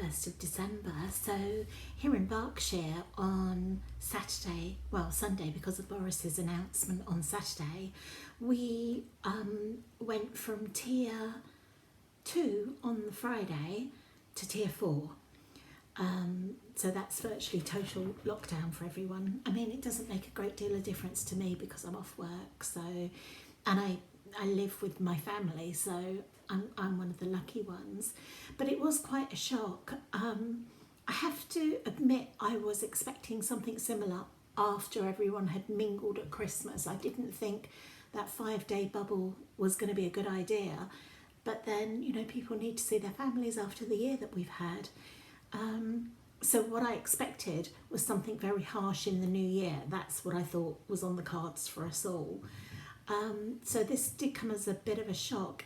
1st of December. So here in Berkshire on Saturday, well, Sunday, because of Boris's announcement on Saturday, we went from tier 2 on the Friday to tier 4. So that's virtually total lockdown for everyone. I mean, it doesn't make a great deal of difference to me because I'm off work, so, and I live with my family, so I'm one of the lucky ones. But it was quite a shock. I have to admit I was expecting something similar after everyone had mingled at Christmas. I didn't think that 5-day bubble was going to be a good idea. But then, you know, people need to see their families after the year that we've had. So what I expected was something very harsh in the new year. That's what I thought was on the cards for us all. So this did come as a bit of a shock.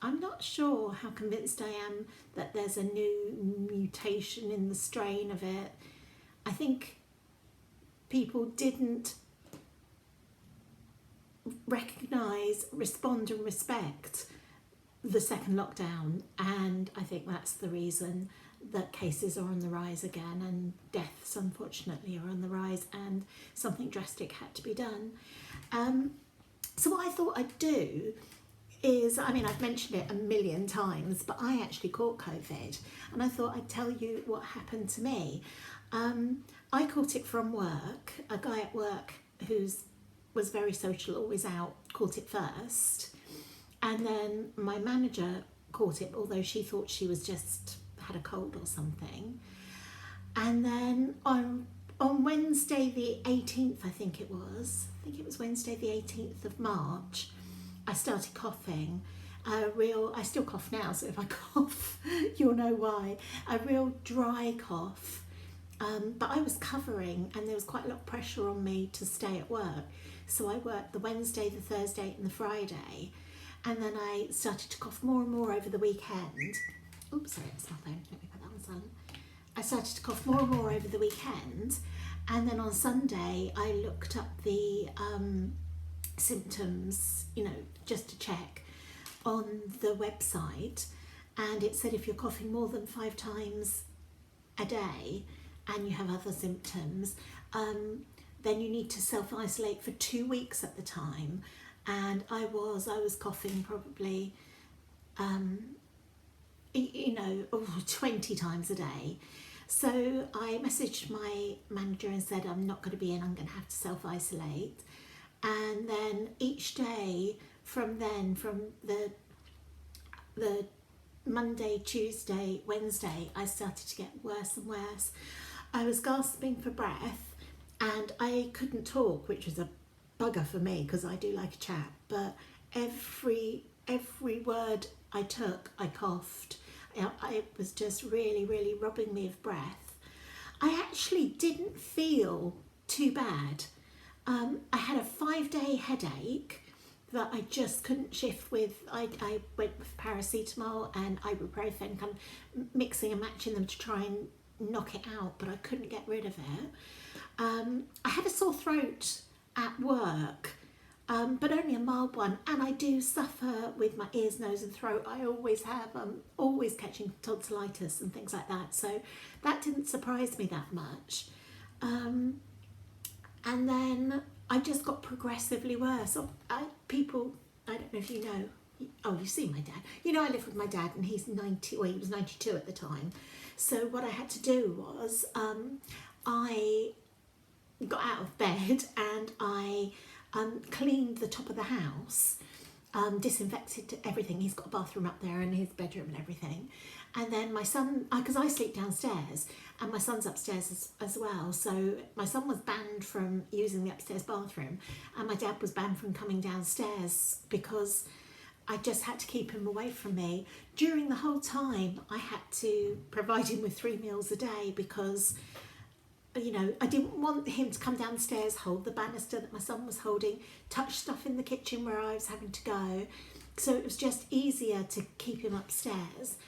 I'm not sure how convinced I am that there's a new mutation in the strain of it. I think people didn't recognise, respond and respect the second lockdown, and I think that's the reason that cases are on the rise again and deaths unfortunately are on the rise, and something drastic had to be done. So what I thought I'd do is, I mean, I've mentioned it a million times, but I actually caught COVID, and I thought I'd tell you what happened to me. I caught it from work. A guy at work was very social, always out, caught it first. And then my manager caught it, although she thought she was just had a cold or something. And then on Wednesday the 18th, I think it was Wednesday the 18th of March, I started coughing. I still cough now, so if I cough, you'll know why. A real dry cough. But I was covering, and there was quite a lot of pressure on me to stay at work. So I worked the Wednesday, the Thursday and the Friday. And then I started to cough more and more over the weekend. Oops, sorry, it's my phone. Let me put that on silent. I started to cough more and more over the weekend. And then on Sunday, I looked up the symptoms, you know, just to check on the website. And it said if you're coughing more than 5 times a day and you have other symptoms, then you need to self-isolate for 2 weeks at the time. And I was coughing probably, 20 times a day. So I messaged my manager and said, I'm not going to be in, I'm going to have to self-isolate. And then each day from the Monday, Tuesday, Wednesday, I started to get worse and worse. I was gasping for breath and I couldn't talk, which was a bugger for me because I do like a chat, but every word I took, I coughed. It was just really, really robbing me of breath. I actually didn't feel too bad. I had a 5-day headache that I just couldn't shift with. I went with paracetamol and ibuprofen, kind of mixing and matching them to try and knock it out, but I couldn't get rid of it. I had a sore throat at work, but only a mild one, and I do suffer with my ears, nose and throat. I always have, always catching tonsillitis and things like that, so that didn't surprise me that much. And then I just got progressively worse. I don't know if you know, you've seen my dad. You know, I live with my dad and he's 90, well, he was 92 at the time. So what I had to do was, I got out of bed and I cleaned the top of the house, disinfected everything. He's got a bathroom up there and his bedroom and everything. And then my son, because I sleep downstairs and my son's upstairs as well, so my son was banned from using the upstairs bathroom and my dad was banned from coming downstairs because I just had to keep him away from me. During the whole time I had to provide him with 3 meals a day because, you know, I didn't want him to come downstairs, hold the banister that my son was holding, touch stuff in the kitchen where I was having to go. So it was just easier to keep him upstairs.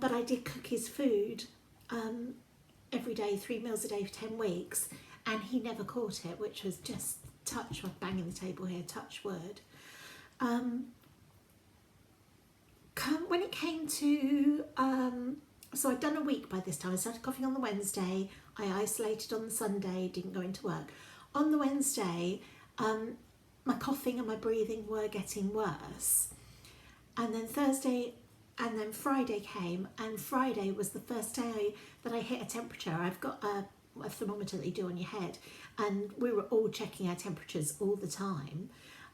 But I did cook his food every day, 3 meals a day for 10 weeks, and he never caught it, which was just touch, I'm banging the table here, touch wood. When it came to So I'd done a week by this time. I started coughing on the Wednesday. I isolated on the Sunday, didn't go into work. On the Wednesday, my coughing and my breathing were getting worse. And then Thursday and then Friday came, and Friday was the first day that I hit a temperature. I've got a thermometer that you do on your head, and we were all checking our temperatures all the time.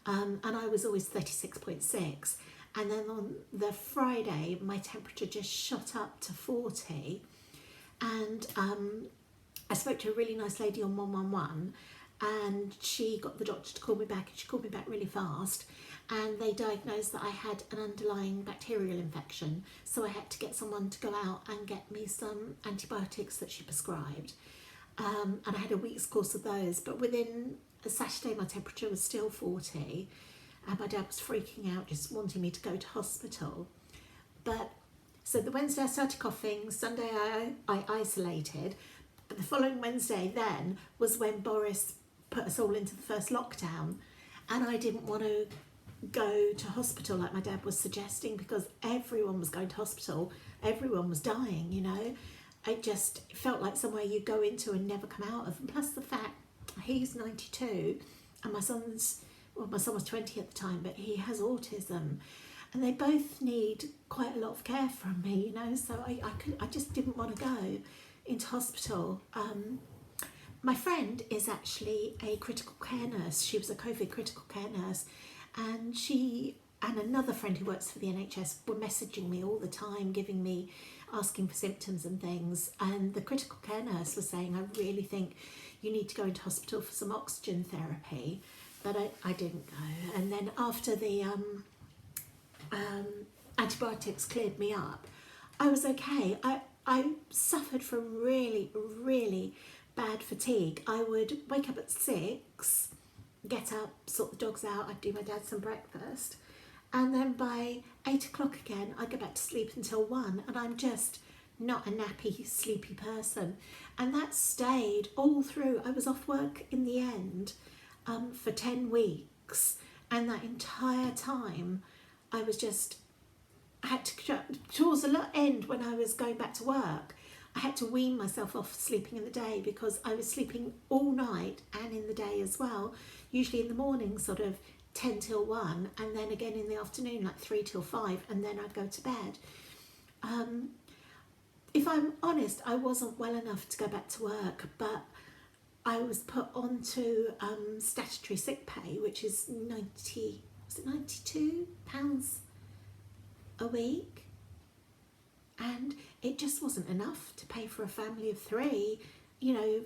And I was always 36.6. And then on the Friday, my temperature just shot up to 40. And I spoke to a really nice lady on 111, and she got the doctor to call me back, and she called me back really fast. And they diagnosed that I had an underlying bacterial infection. So I had to get someone to go out and get me some antibiotics that she prescribed. And I had a week's course of those. But within a Saturday, my temperature was still 40. And my dad was freaking out, just wanting me to go to hospital. But so the Wednesday I started coughing, Sunday I isolated. But the following Wednesday then was when Boris put us all into the first lockdown. And I didn't want to go to hospital like my dad was suggesting, because everyone was going to hospital, everyone was dying, you know. It just felt like somewhere you go into and never come out of. And plus the fact he's 92 and my son was 20 at the time, but he has autism, and they both need quite a lot of care from me, you know. So I just didn't want to go into hospital. My friend is actually a critical care nurse. She was a COVID critical care nurse, and she and another friend who works for the NHS were messaging me all the time, asking for symptoms and things. And the critical care nurse was saying, I really think you need to go into hospital for some oxygen therapy. But I didn't go. And then after the antibiotics cleared me up, I was okay. I suffered from really, really bad fatigue. I would wake up at 6, get up, sort the dogs out, I'd do my dad some breakfast, and then by 8 o'clock again, I'd go back to sleep until 1, and I'm just not a nappy, sleepy person. And that stayed all through. I was off work in the end for 10 weeks, and that entire time I had to, towards the end when I was going back to work, I had to wean myself off sleeping in the day, because I was sleeping all night and in the day as well, usually in the morning sort of 10 till 1, and then again in the afternoon like 3 till 5, and then I'd go to bed. If I'm honest, I wasn't well enough to go back to work, but I was put onto statutory sick pay, which is £92 a week, and it just wasn't enough to pay for a family of 3, you know,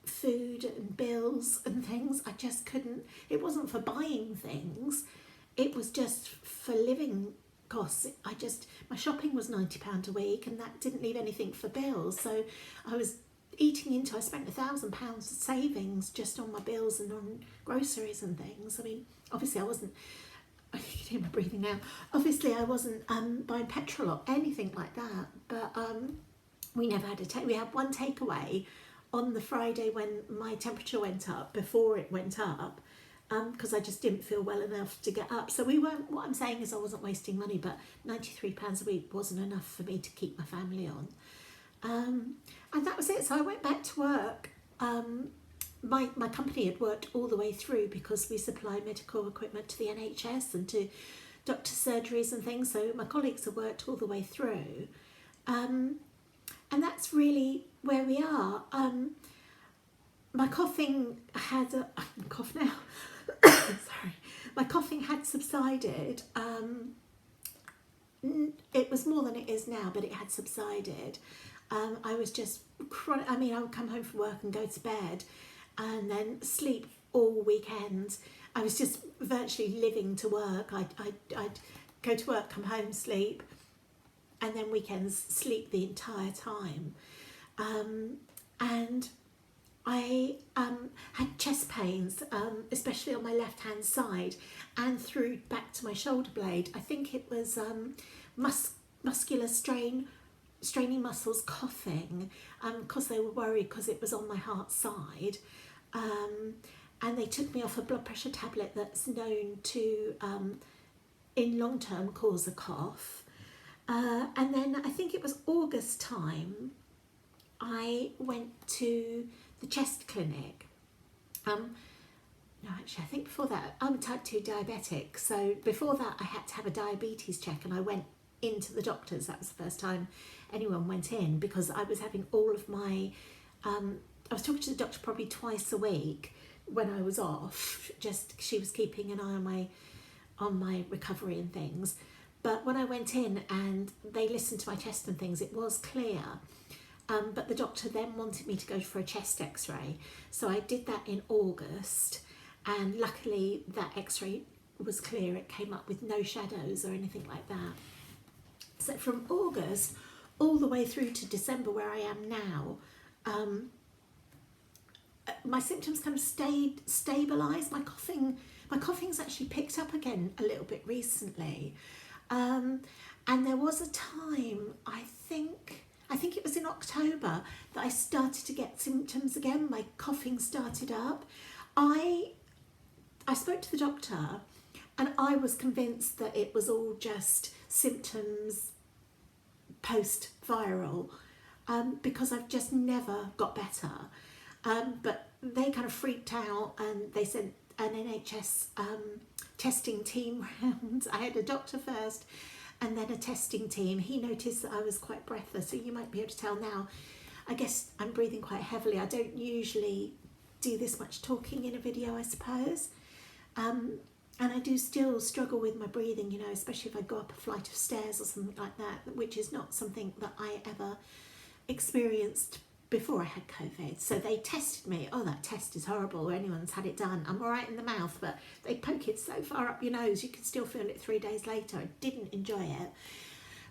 food and bills and things. I just couldn't. It wasn't for buying things, it was just for living costs. My shopping was £90 a week, and that didn't leave anything for bills. So I spent £1,000 of savings just on my bills and on groceries and things. I mean, obviously I wasn't, I can hear my breathing now. Obviously I wasn't buying petrol or anything like that, but we never had we had one takeaway on the Friday when my temperature went up, before it went up, because I just didn't feel well enough to get up. So what I'm saying is I wasn't wasting money, but £93 a week wasn't enough for me to keep my family on. And that was it. So I went back to work. My company had worked all the way through, because we supply medical equipment to the NHS and to doctor surgeries and things. So my colleagues have worked all the way through. And that's really where we are. My coughing had, I can cough now. Sorry. My coughing had subsided. It was more than it is now, but it had subsided. I was just chronic. I mean, I would come home from work and go to bed and then sleep all weekend. I was just virtually living to work. I'd go to work, come home, sleep, and then weekends sleep the entire time. And I had chest pains, especially on my left-hand side and through back to my shoulder blade. I think it was muscular straining muscles, coughing, because they were worried because it was on my heart side. And they took me off a blood pressure tablet that's known to, in long term, cause a cough. And then I think it was August time, I went to the chest clinic. No, actually, I think before that, I'm a type 2 diabetic. So before that, I had to have a diabetes check, and I went into the doctor's. That was the first time anyone went in, because I was having all of my, I was talking to the doctor probably twice a week when I was off. Just she was keeping an eye on my recovery and things. But when I went in and they listened to my chest and things, it was clear. But the doctor then wanted me to go for a chest x-ray. So I did that in August, and luckily that x-ray was clear. It came up with no shadows or anything like that. So from August all the way through to December, where I am now, my symptoms kind of stabilised. My coughing's actually picked up again a little bit recently. And there was a time, I think it was in October, that I started to get symptoms again. My coughing started up. I spoke to the doctor, and I was convinced that it was all just symptoms post-viral, because I've just never got better. But they kind of freaked out, and they sent an NHS testing team round. I had a doctor first and then a testing team. He noticed that I was quite breathless, so you might be able to tell now. I guess I'm breathing quite heavily. I don't usually do this much talking in a video, I suppose. And I do still struggle with my breathing, you know, especially if I go up a flight of stairs or something like that, which is not something that I ever experienced before I had COVID. So they tested me. Oh, that test is horrible. Anyone's had it done. I'm all right in the mouth, but they poke it so far up your nose you can still feel it 3 days later. I didn't enjoy it.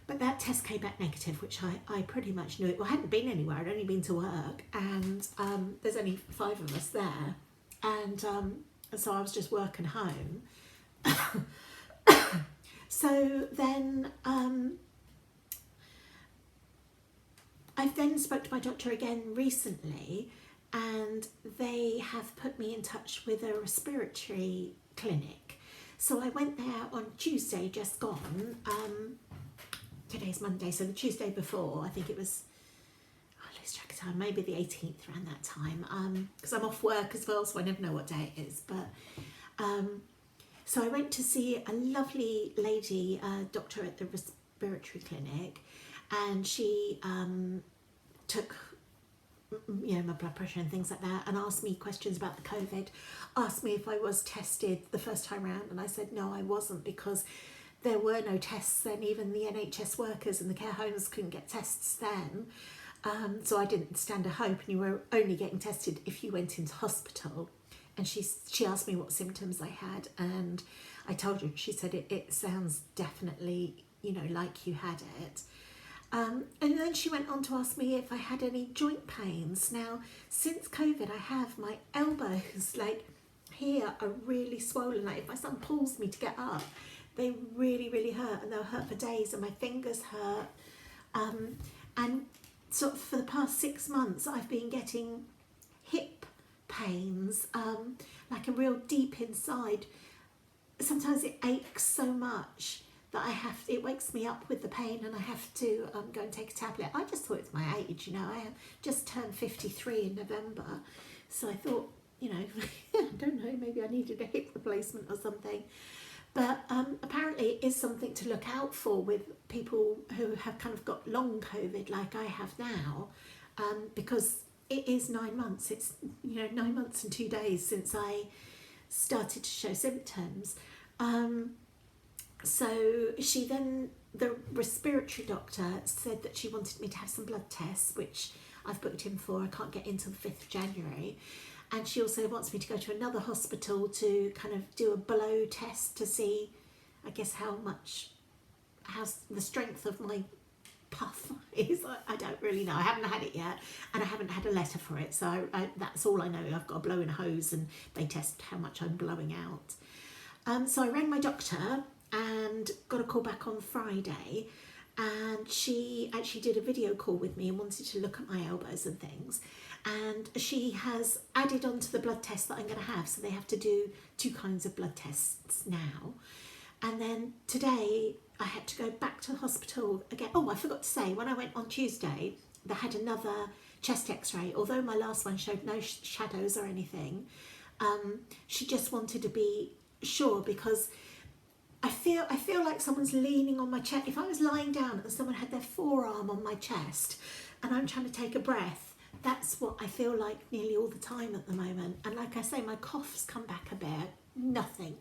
But that test came back negative, which I pretty much knew it. Well, I hadn't been anywhere. I'd only been to work, and there's only 5 of us there. And so I was just working home. So then I've then spoke to my doctor again recently, and they have put me in touch with a respiratory clinic. So I went there on Tuesday, just gone. Today's Monday, so the Tuesday before, I think it was, I lose track of time, maybe the 18th, around that time, because I'm off work as well, so I never know what day it is. But so I went to see a lovely lady, doctor at the respiratory clinic, and she took, you know, my blood pressure and things like that, and asked me questions about the COVID, asked me if I was tested the first time round, and I said no, I wasn't, because there were no tests then. Even the NHS workers and the care homes couldn't get tests then. So I didn't stand a hope, and you were only getting tested if you went into hospital. And she asked me what symptoms I had, and I told her. She said it sounds definitely, you know, like you had it. And then she went on to ask me if I had any joint pains. Now, since COVID, I have my elbows, like here, are really swollen. Like if my son pulls me to get up, they really, really hurt, and they'll hurt for days, and my fingers hurt. And sort of for the past 6 months, I've been getting hip pains, like a real deep inside. Sometimes it aches so much that it wakes me up with the pain, and I have to go and take a tablet. I just thought it's my age, you know. I have just turned 53 in November, so I thought, you know, I don't know, maybe I needed a hip replacement or something. But apparently it is something to look out for with people who have kind of got long COVID like I have now, because it is 9 months. It's, you know, 9 months and 2 days since I started to show symptoms. So she then, the respiratory doctor said that she wanted me to have some blood tests, which I've booked in for. I can't get in till the 5th of January. And she also wants me to go to another hospital to kind of do a blow test to see, I guess, how the strength of my puff is. I don't really know. I haven't had it yet, and I haven't had a letter for it. So that's all I know. I've got to blow in a hose, and they test how much I'm blowing out. So I rang my doctor and got a call back on Friday, and she actually did a video call with me and wanted to look at my elbows and things. And she has added on to the blood test that I'm going to have. So they have to do 2 kinds of blood tests now. And then today I had to go back to the hospital again. Oh, I forgot to say, when I went on Tuesday, they had another chest x-ray. Although my last one showed no shadows or anything, she just wanted to be sure, because I feel like someone's leaning on my chest. If I was lying down and someone had their forearm on my chest and I'm trying to take a breath, that's what I feel like nearly all the time at the moment. And like I say, my cough's come back a bit. Nothing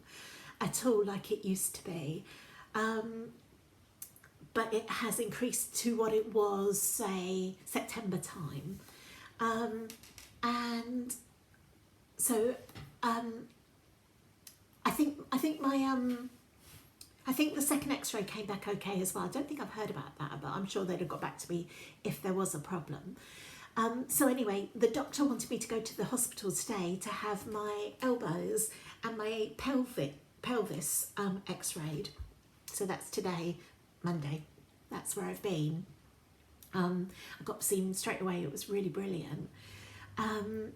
at all like it used to be. But it has increased to what it was, say, September time. And so I think the second x-ray came back okay as well. I don't think I've heard about that, but I'm sure they'd have got back to me if there was a problem. So anyway, the doctor wanted me to go to the hospital today to have my elbows and my pelvis x-rayed. So that's today, Monday. That's where I've been. I got to see him straight away. It was really brilliant. And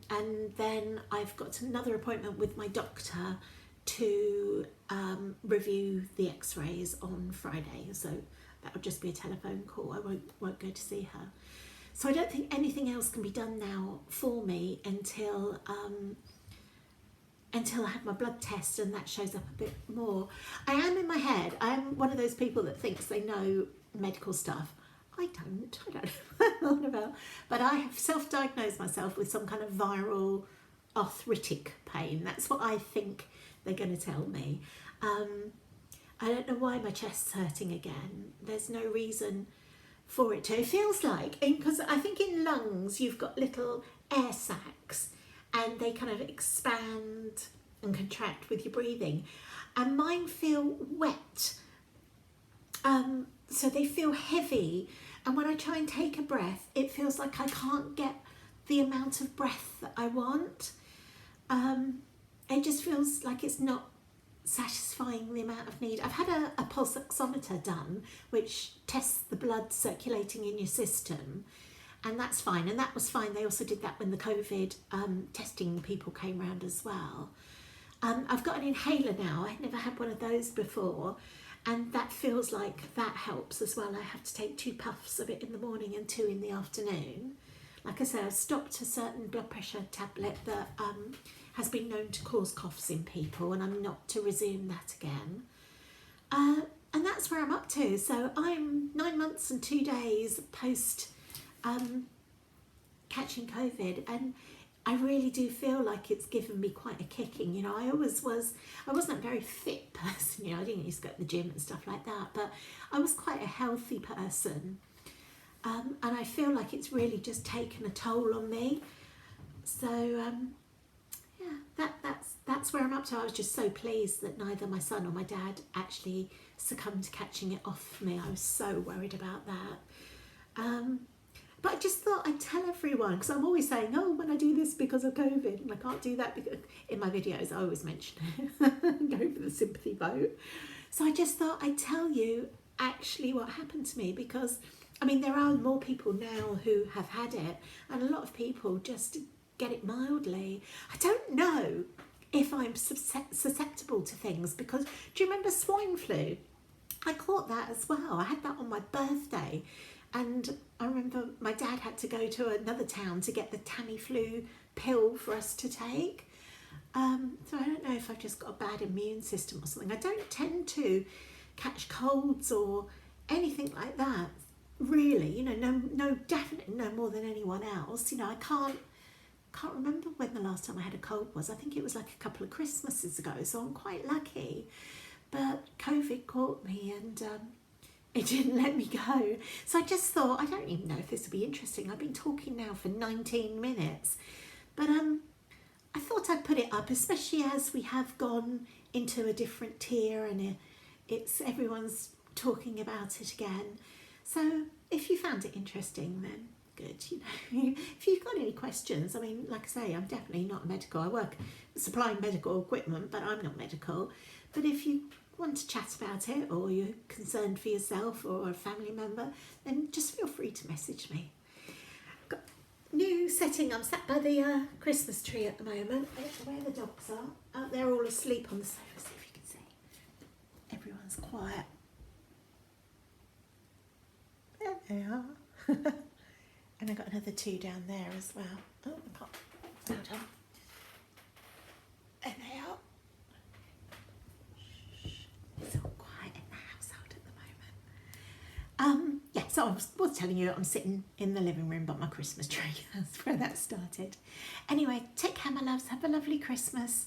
then I've got another appointment with my doctor to review the x-rays on Friday. So that will just be a telephone call. I won't go to see her. So I don't think anything else can be done now for me until I have my blood test and that shows up a bit more. I am in my head. I am one of those people that thinks they know medical stuff. I don't know what I'm on about. But I have self-diagnosed myself with some kind of viral arthritic pain. That's what I think they're going to tell me. I don't know why my chest's hurting again. There's no reason for it to. It feels like, because I think in lungs you've got little air sacs and they kind of expand and contract with your breathing, and mine feel wet, so they feel heavy, and when I try and take a breath it feels like I can't get the amount of breath that I want. It just feels like it's not satisfying the amount of need. I've had a pulse oximeter done, which tests the blood circulating in your system, and that's fine, and that was fine. They also did that when the COVID testing people came round as well. I've got an inhaler now. I'd never had one of those before, and that feels like that helps as well. I have to take 2 puffs of it in the morning and 2 in the afternoon. Like I say, I've stopped a certain blood pressure tablet that has been known to cause coughs in people, and I'm not to resume that again. And that's where I'm up to. So I'm 9 months and 2 days post catching COVID, and I really do feel like it's given me quite a kicking. You know, I wasn't a very fit person, you know, I didn't used to go to the gym and stuff like that, but I was quite a healthy person. And I feel like it's really just taken a toll on me. So yeah, that's where I'm up to. I was just so pleased that neither my son or my dad actually succumbed to catching it off for me. I was so worried about that. But I just thought I'd tell everyone, because I'm always saying, oh, when I do this because of COVID, and I can't do that because in my videos I always mention it, go for the sympathy vote. So I just thought I'd tell you actually what happened to me, because I mean there are more people now who have had it, and a lot of people just get it mildly. I don't know if I'm susceptible to things, because do you remember swine flu? I caught that as well. I had that on my birthday, and I remember my dad had to go to another town to get the Tamiflu pill for us to take. So I don't know if I've just got a bad immune system or something. I don't tend to catch colds or anything like that, really. You know, no, definitely no more than anyone else. You know, I can't remember when the last time I had a cold was. I think it was like a couple of Christmases ago, so I'm quite lucky. But COVID caught me, and it didn't let me go. So I just thought, I don't even know if this will be interesting. I've been talking now for 19 minutes, but I thought I'd put it up, especially as we have gone into a different tier, and it's everyone's talking about it again. So if you found it interesting, then good. You know, if you've got any questions, I mean, like I say, I'm definitely not medical. I work supplying medical equipment, but I'm not medical. But if you want to chat about it, or you're concerned for yourself or a family member, then just feel free to message me. Got new setting. I'm sat by the Christmas tree at the moment. Where the dogs are. They're all asleep on the sofa. See if you can see. Everyone's quiet. they are. And I got another 2 down there as well. Oh, I can't. Hold on. There they are. It's all quiet in the household at the moment. Yeah, so I was telling you I'm sitting in the living room by my Christmas tree. That's where that started. Anyway, take care, my loves. Have a lovely Christmas.